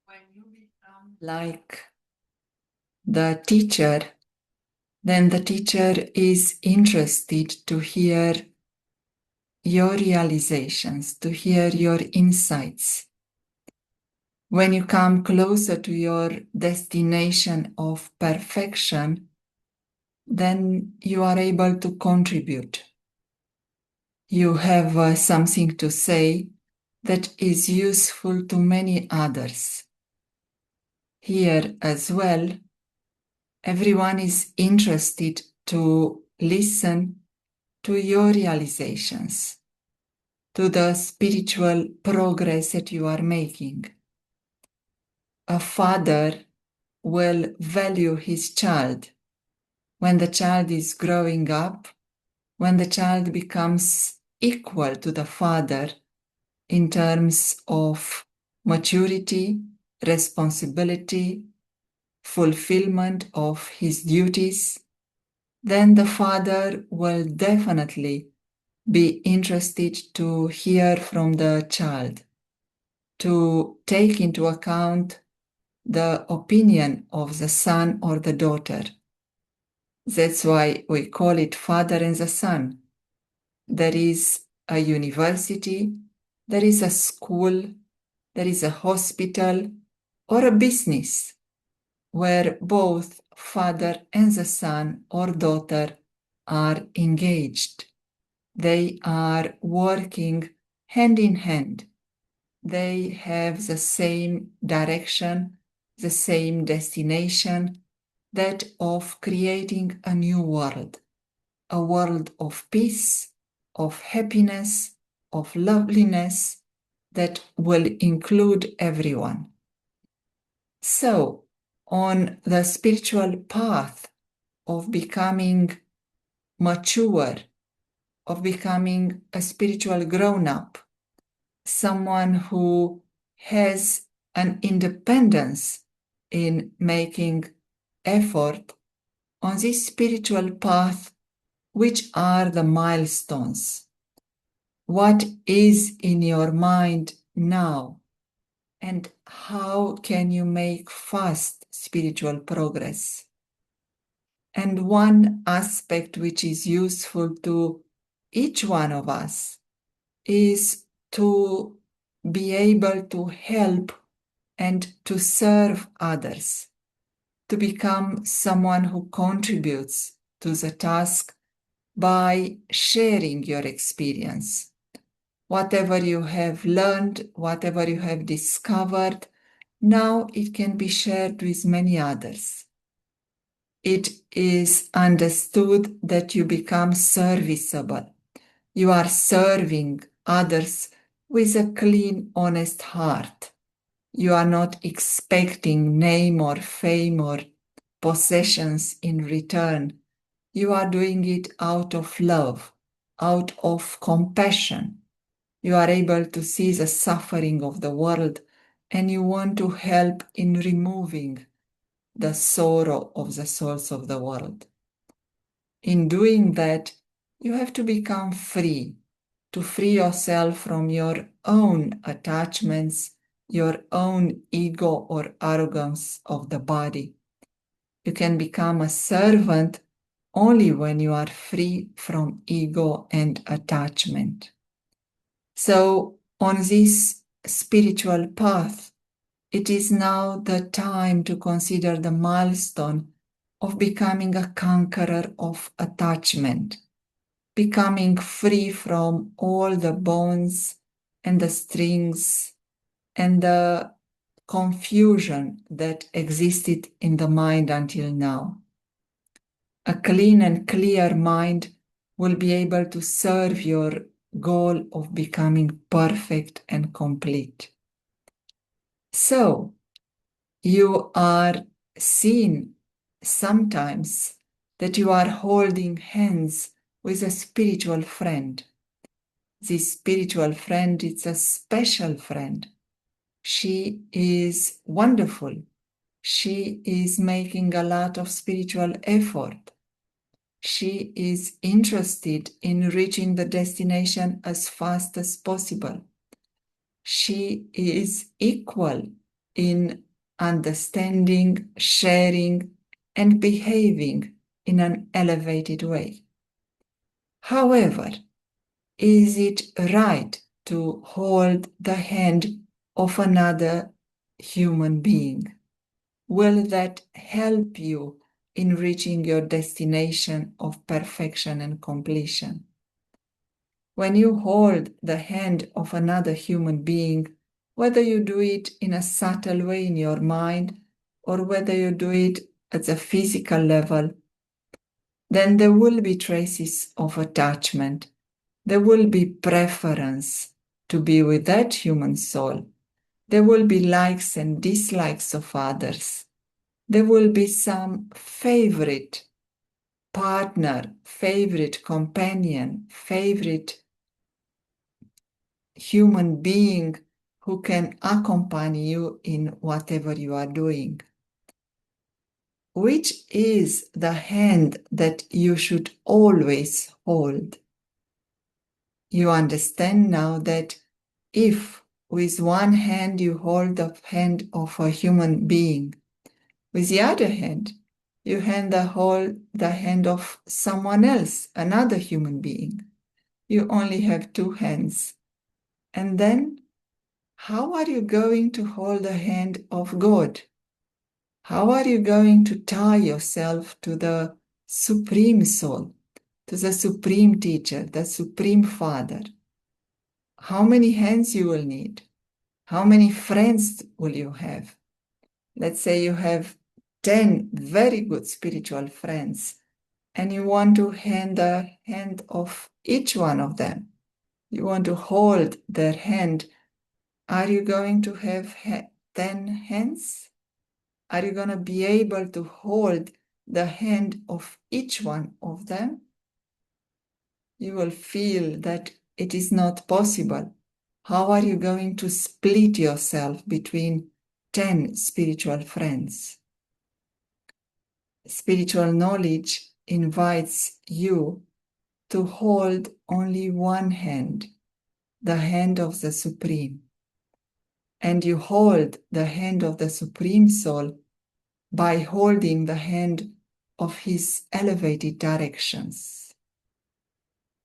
when you become like the teacher, then the teacher is interested to hear your realizations, to hear your insights. When you come closer to your destination of perfection, then you are able to contribute. You have something to say that is useful to many others. Here as well, everyone is interested to listen to your realizations, to the spiritual progress that you are making. A father will value his child when the child is growing up, when the child becomes equal to the father in terms of maturity, responsibility, fulfillment of his duties, then the father will definitely be interested to hear from the child, to take into account the opinion of the son or the daughter. That's why we call it father and the son. There is a university, there is a school, there is a hospital or a business where both father and the son or daughter are engaged. They are working hand in hand. They have the same direction, the same destination, that of creating a new world, a world of peace, of happiness, of loveliness that will include everyone. So, on the spiritual path of becoming mature, of becoming a spiritual grown-up, someone who has an independence in making effort on this spiritual path, which are the milestones? What is in your mind now? And how can you make fast spiritual progress? And one aspect which is useful to each one of us is to be able to help and to serve others, to become someone who contributes to the task by sharing your experience. Whatever you have learned, whatever you have discovered, now it can be shared with many others. It is understood that you become serviceable. You are serving others with a clean, honest heart. You are not expecting name or fame or possessions in return. You are doing it out of love, out of compassion. You are able to see the suffering of the world and you want to help in removing the sorrow of the souls of the world. In doing that, you have to become free, to free yourself from your own attachments, your own ego or arrogance of the body. You can become a servant only when you are free from ego and attachment. So, on this spiritual path, it is now the time to consider the milestone of becoming a conqueror of attachment, becoming free from all the bonds and the strings and the confusion that existed in the mind until now. A clean and clear mind will be able to serve your goal of becoming perfect and complete. So, you are seen sometimes that you are holding hands with a spiritual friend. This spiritual friend is a special friend. She is wonderful. She is making a lot of spiritual effort. She is interested in reaching the destination as fast as possible. She is equal in understanding, sharing, and behaving in an elevated way. However, is it right to hold the hand of another human being? Will that help you in reaching your destination of perfection and completion? When you hold the hand of another human being, whether you do it in a subtle way in your mind or whether you do it at a physical level, then there will be traces of attachment. There will be preference to be with that human soul. There will be likes and dislikes of others. There will be some favorite partner, favorite companion, favorite human being who can accompany you in whatever you are doing. Which is the hand that you should always hold? You understand now that if with one hand you hold the hand of a human being, with the other hand, you hold the hand of someone else, another human being. You only have two hands. And then, how are you going to hold the hand of God? How are you going to tie yourself to the Supreme Soul, to the Supreme Teacher, the Supreme Father? How many hands you will need? How many friends will you have? Let's say you have 10 very good spiritual friends and you want to hand the hand of each one of them. You want to hold their hand. Are you going to have 10 hands? Are you going to be able to hold the hand of each one of them? You will feel that it is not possible. How are you going to split yourself between 10 spiritual friends? Spiritual knowledge invites you to hold only one hand, the hand of the Supreme. And you hold the hand of the Supreme Soul by holding the hand of His elevated directions.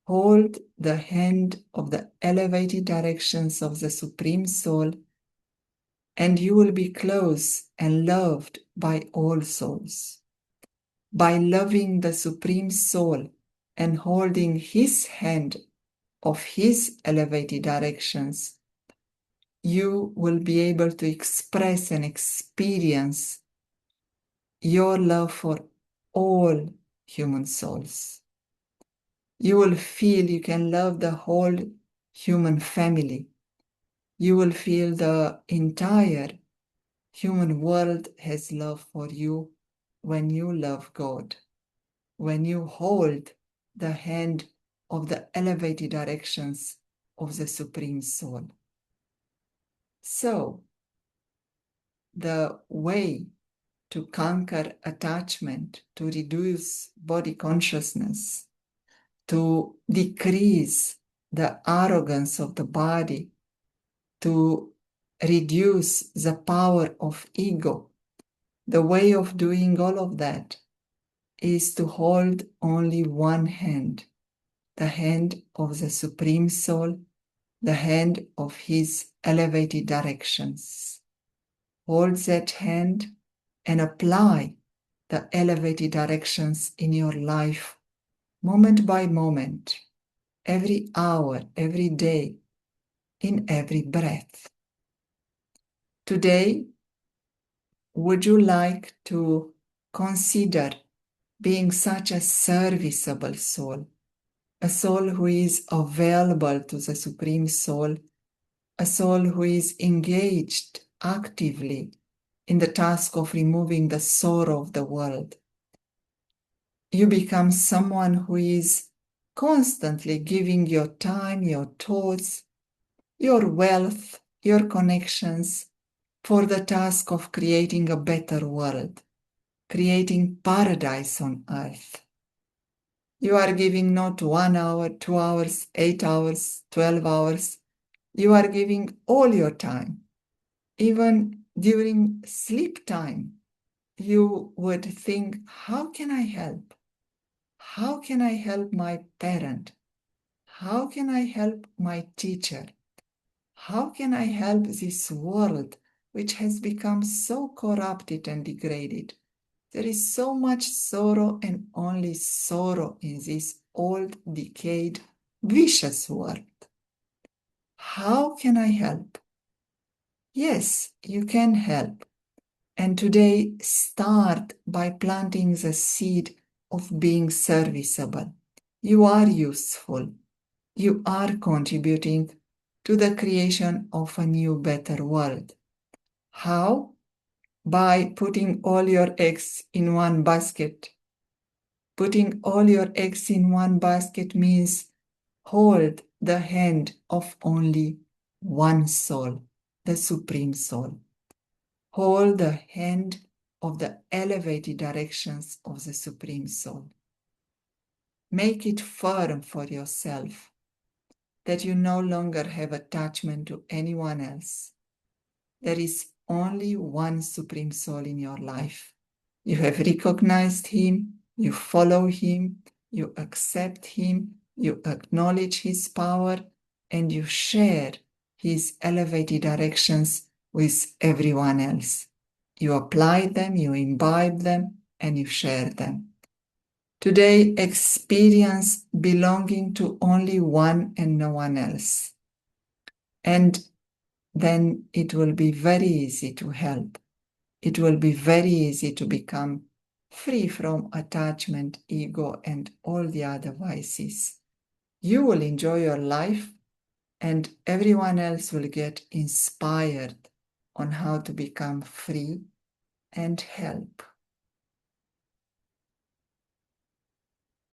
Hold the hand of the elevated directions of the Supreme Soul, and you will be close and loved by all souls. By loving the Supreme Soul and holding His hand of His elevated directions, you will be able to express and experience your love for all human souls. You will feel you can love the whole human family. You will feel the entire human world has love for you when you love God, when you hold the hand of the elevated directions of the Supreme Soul. So, the way to conquer attachment, to reduce body consciousness, to decrease the arrogance of the body, to reduce the power of ego. The way of doing all of that is to hold only one hand, the hand of the Supreme Soul, the hand of His elevated directions. Hold that hand and apply the elevated directions in your life, moment by moment, every hour, every day, in every breath. Today, would you like to consider being such a serviceable soul, a soul who is available to the Supreme Soul, a soul who is engaged actively in the task of removing the sorrow of the world? You become someone who is constantly giving your time, your thoughts, your wealth, your connections for the task of creating a better world, creating paradise on earth. You are giving not 1 hour, 2 hours, 8 hours, 12 hours. You are giving all your time, even during sleep time, you would think, how can I help? How can I help my parent? How can I help my teacher? How can I help this world which has become so corrupted and degraded? There is so much sorrow and only sorrow in this old, decayed, vicious world. How can I help? Yes, you can help. And today, start by planting the seed of being serviceable. You are useful. You are contributing to the creation of a new, better world. How? By putting all your eggs in one basket. Putting all your eggs in one basket means hold the hand of only one soul, the Supreme Soul. Hold the hand of the elevated directions of the Supreme Soul. Make it firm for yourself that you no longer have attachment to anyone else. There is only one Supreme Soul in your life. You have recognized him, you follow him, you accept him, you acknowledge his power, and you share his elevated directions with everyone else. You apply them, you imbibe them, and you share them. Today, experience belonging to only one and no one else. And then it will be very easy to help. It will be very easy to become free from attachment, ego, and all the other vices. You will enjoy your life, and everyone else will get inspired on how to become free and help.